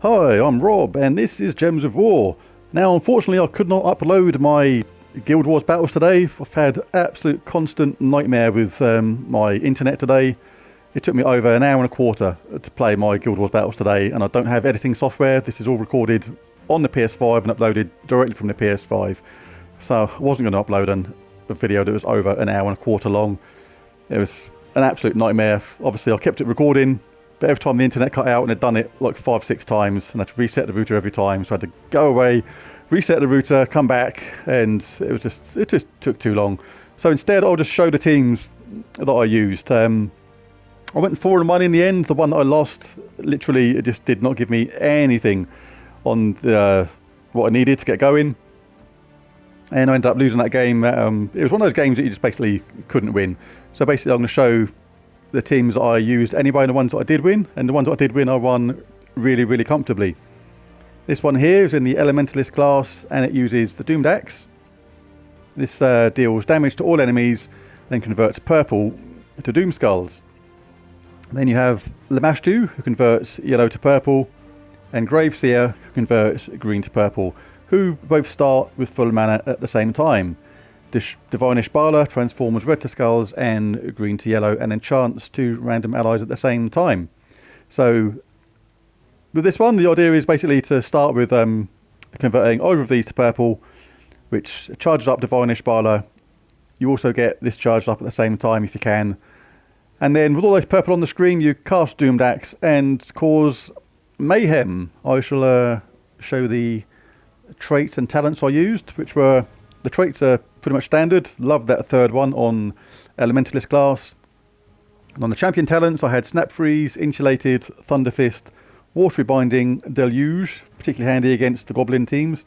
Hi, I'm Rob, and this is Gems of War. Now, unfortunately, I could not upload my Guild Wars battles today. I've had absolute constant nightmare with my internet today. It took me over an hour and a quarter to play my Guild Wars battles today, and I don't have editing software. This is all recorded on the PS5 and uploaded directly from the PS5. So I wasn't going to upload a video that was over an hour and a quarter long. It was an absolute nightmare. Obviously, I kept it recording, but every time the internet cut out, and I'd done it like 5-6 times, and I had to reset the router every time. So I had to go away, reset the router, come back, and it just took too long. So instead, I'll just show the teams that I used. I went 4-1 in the end. The one that I lost, literally, it just did not give me anything on what I needed to get going. And I ended up losing that game. It was one of those games that you just basically couldn't win. So basically I'm going to show the teams that I used anyway, and the ones that I did win. And the ones that I did win, I won really, really comfortably. This one here is in the Elementalist class, and it uses the Doomed Axe. This deals damage to all enemies, then converts purple to Doom Skulls. Then you have Lamashtu, who converts yellow to purple, and Graveseer, who converts green to purple, who both start with full mana at the same time. Divine Ishbala transforms red to skulls and green to yellow, and enchants 2 random allies at the same time. So with this one, the idea is basically to start with converting either of these to purple, which charges up Divine Ishbala. You also get this charged up at the same time if you can. And then with all those purple on the screen, you cast Doomed Axe and cause mayhem. I shall show the traits and talents I used, which were, the traits are pretty much standard. Love that third one on Elementalist class. And on the champion talents, I had Snap Freeze, Insulated, Thunder Fist, Watery Binding, Deluge, particularly handy against the Goblin teams,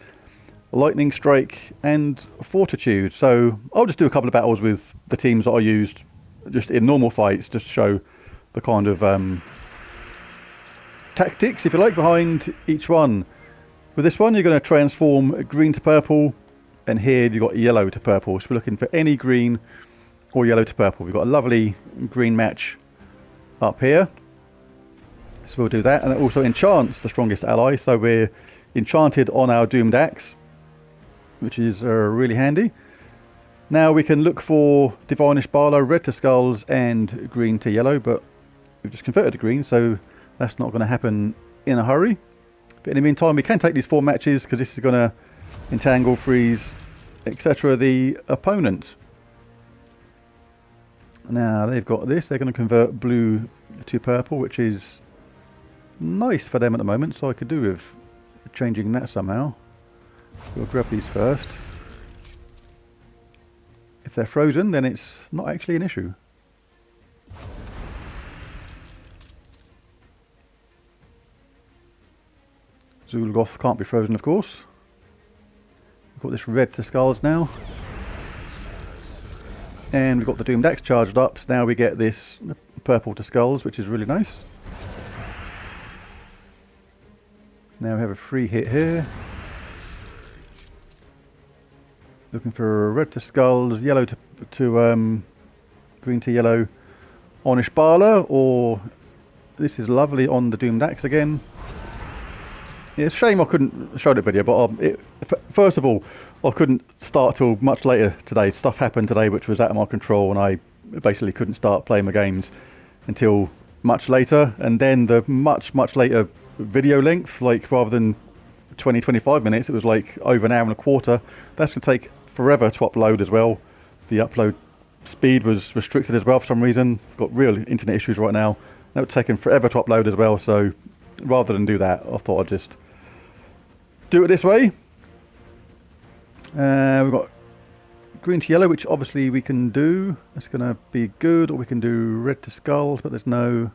Lightning Strike, and Fortitude. So I'll just do a couple of battles with the teams that I used just in normal fights, just to show the kind of tactics, if you like, behind each one. With this one, you're going to transform green to purple, and here you've got yellow to purple. So we're looking for any green or yellow to purple. We've got a lovely green match up here. So we'll do that, and it also enchants the strongest ally. So we're enchanted on our Doomed Axe, which is really handy. Now we can look for Divine Ishbala, red to skulls and green to yellow, but we've just converted to green, so that's not going to happen in a hurry. But in the meantime, we can take these 4 matches, because this is going to entangle, freeze, etc. the opponent. Now they've got this, they're going to convert blue to purple, which is nice for them at the moment, so I could do with changing that somehow. We'll grab these first. If they're frozen, then it's not actually an issue. Zulgoth can't be frozen, of course. We've got this red to skulls now. And we've got the Doomed Axe charged up, so now we get this purple to skulls, which is really nice. Now we have a free hit here. Looking for red to skulls, yellow to green to yellow on Ishbala, or this is lovely on the Doomed Axe again. It's a shame I couldn't show the video, but first of all, I couldn't start till much later today. Stuff happened today which was out of my control, and I basically couldn't start playing my games until much later. And then the much later video length, like rather than 20-25 minutes, it was like over an hour and a quarter. That's going to take forever to upload as well. The upload speed was restricted as well for some reason. I've got real internet issues right now. That would take forever to upload as well, so rather than do that, I thought I'd just do it this way. We've got green to yellow, which obviously we can do. That's going to be good. Or we can do red to skulls, but there's no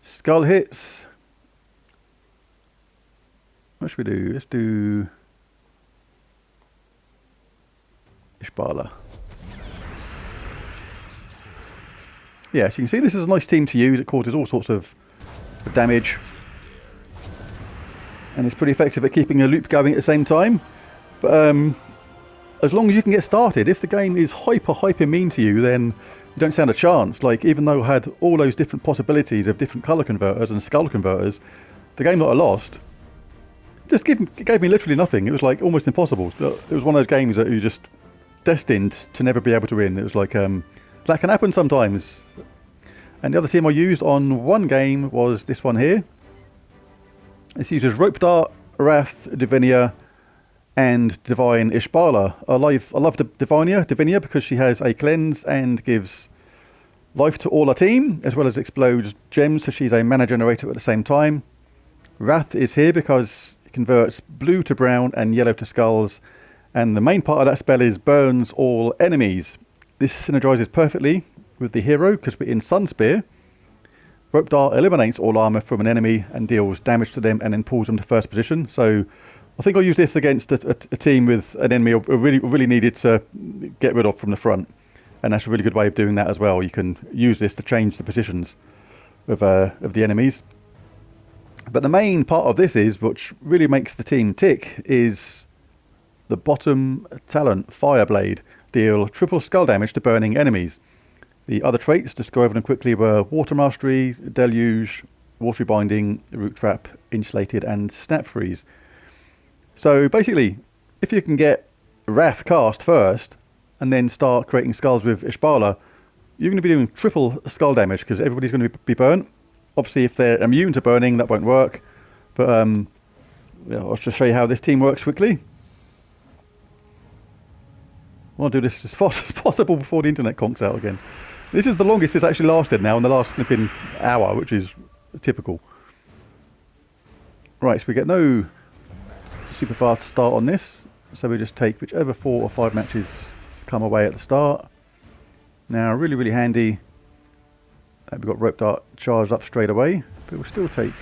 skull hits. What should we do? Let's do Ishbala. Yeah, so you can see this is a nice team to use. It causes all sorts of damage, and it's pretty effective at keeping a loop going at the same time. But as long as you can get started, if the game is hyper mean to you, then you don't stand a chance. Like, even though I had all those different possibilities of different colour converters and skull converters, the game that I lost just gave me literally nothing. It was like almost impossible. It was one of those games that you're just destined to never be able to win. It was like that can happen sometimes. And the other team I used on one game was this one here. This uses Rope Dart, Wrath, Divinia, and Divine Ishbala. I love Divinia because she has a cleanse and gives life to all her team, as well as explodes gems, so she's a mana generator at the same time. Wrath is here because it converts blue to brown and yellow to skulls, and the main part of that spell is burns all enemies. This synergizes perfectly with the hero because we're in Sunspear. Rope Dart eliminates all armor from an enemy and deals damage to them and then pulls them to first position. So I think I'll use this against a team with an enemy I really needed to get rid of from the front. And that's a really good way of doing that as well. You can use this to change the positions of the enemies. But the main part of this is, which really makes the team tick, is the bottom talent, Fireblade. Deal triple skull damage to burning enemies. The other traits, just go over them quickly, were Water Mastery, Deluge, Watery Binding, Root Trap, Insulated, and Snap Freeze. So basically, if you can get Wrath cast first, and then start creating skulls with Ishbala, you're going to be doing triple skull damage, because everybody's going to be burnt. Obviously, if they're immune to burning, that won't work. But yeah, I'll just show you how this team works quickly. I want to do this as fast as possible before the internet conks out again. This is the longest it's actually lasted now, in the last flipping hour, which is typical. Right, so we get no super fast start on this. So we just take whichever 4 or 5 matches come away at the start. Now, really handy that we've got Rope Dart charged up straight away, but we'll still take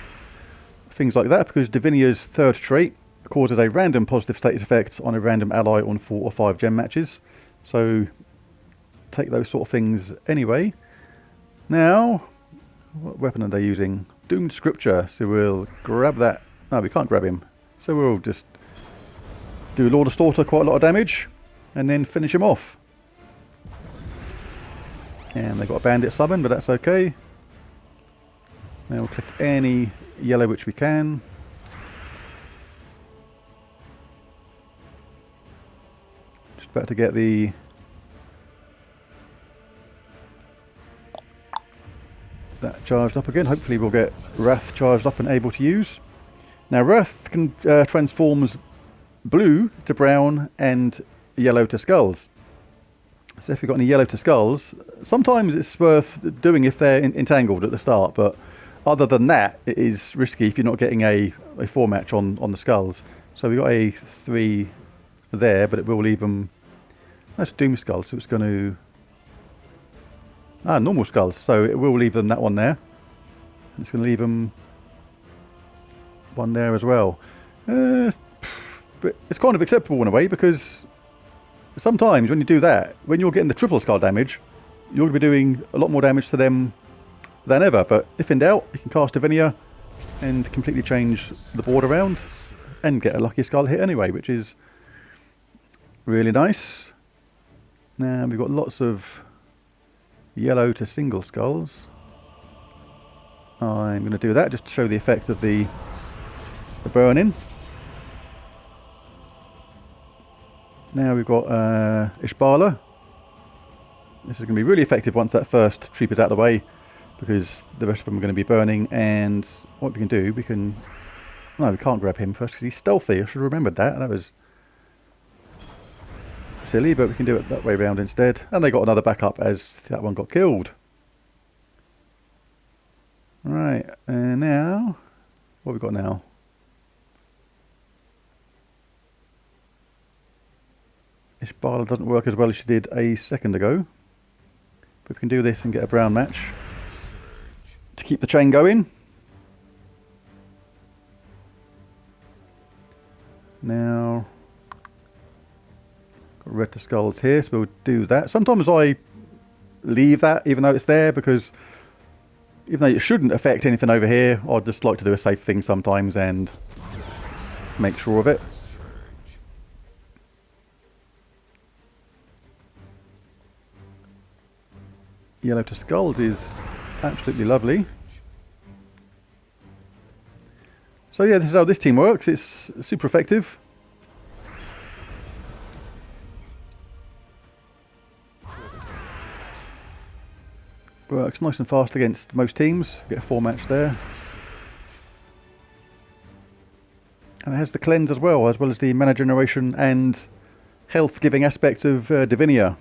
things like that because Divinia's third trait causes a random positive status effect on a random ally on 4 or 5 gem matches. So take those sort of things anyway. Now, what weapon are they using? Doomed Scripture, so we'll grab that. No, we can't grab him. So we'll just do Lord of Slaughter quite a lot of damage and then finish him off. And they've got a bandit summon, but that's okay. Now we'll click any yellow which we can. Just about to get that charged up again. Hopefully we'll get Wrath charged up and able to use. Now Wrath can transforms blue to brown and yellow to skulls. So if you've got any yellow to skulls, sometimes it's worth doing if they're entangled at the start, but other than that, it is risky if you're not getting a 4 match on the skulls. So we've got a 3 there, but it will leave them. That's Doom Skulls, so it's going to. Normal skulls, so it will leave them that one there. It's going to leave them one there as well. But it's kind of acceptable in a way because sometimes when you do that, when you're getting the triple skull damage, you're going to be doing a lot more damage to them than ever. But if in doubt, you can cast Divinia and completely change the board around and get a lucky skull hit anyway, which is really nice. Now we've got lots of yellow to single skulls. I'm going to do that just to show the effect of the burn-in. Now we've got Ishbala. This is going to be really effective once that first troop is out of the way, because the rest of them are going to be burning. And what we can do, we can. No, we can't grab him first because he's stealthy. I should have remembered that. That was silly, but we can do it that way round instead. And they got another backup as that one got killed. Right, and now what have we got now? Ishbala doesn't work as well as she did a second ago. But we can do this and get a brown match to keep the chain going. Now, got red to skulls here, so we'll do that. Sometimes I leave that even though it's there, because even though it shouldn't affect anything over here, I'd just like to do a safe thing sometimes and make sure of it. Yellow to skulls is absolutely lovely. So yeah, this is how this team works. It's super effective. Works nice and fast against most teams. Get a 4-match there. And it has the cleanse as well as the mana generation and health giving aspects of Divinia.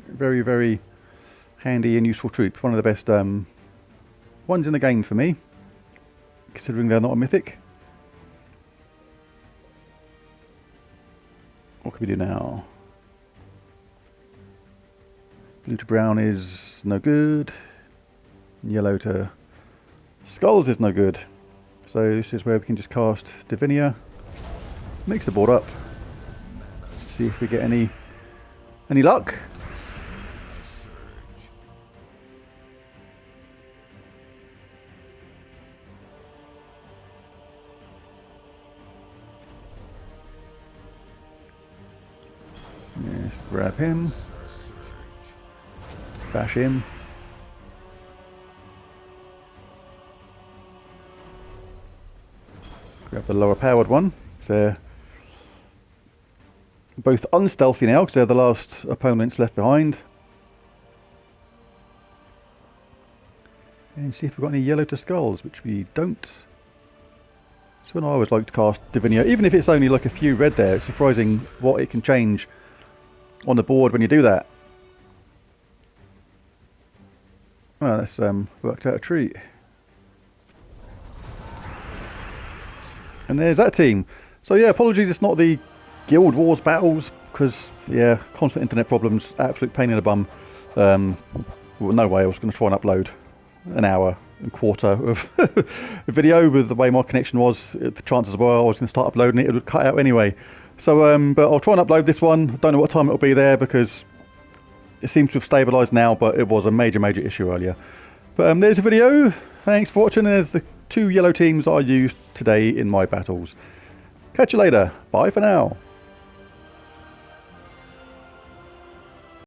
Very, very handy and useful troop. One of the best ones in the game for me, considering they're not a mythic. What can we do now? Blue to brown is no good. Yellow to skulls is no good. So this is where we can just cast Divinia. Mix the board up. See if we get any luck. Yes, grab him. Bash him. Grab the lower powered one. They're both unstealthy now because they're the last opponents left behind. And see if we've got any yellow to skulls, which we don't. So when I always like to cast Divinia, even if it's only like a few red there, it's surprising what it can change on the board when you do that. Well, that's worked out a treat. And there's that team. So yeah, apologies it's not the Guild Wars battles, because yeah, constant internet problems, absolute pain in the bum. Well, no way I was going to try and upload an hour and quarter of video with the way my connection was. The chances were I was going to start uploading it, it would cut out anyway. So but I'll try and upload this one. I don't know what time it'll be there because it seems to have stabilised now, but it was a major issue earlier. But there's a video. Thanks for watching. There's the 2 yellow teams I used today in my battles. Catch you later. Bye for now.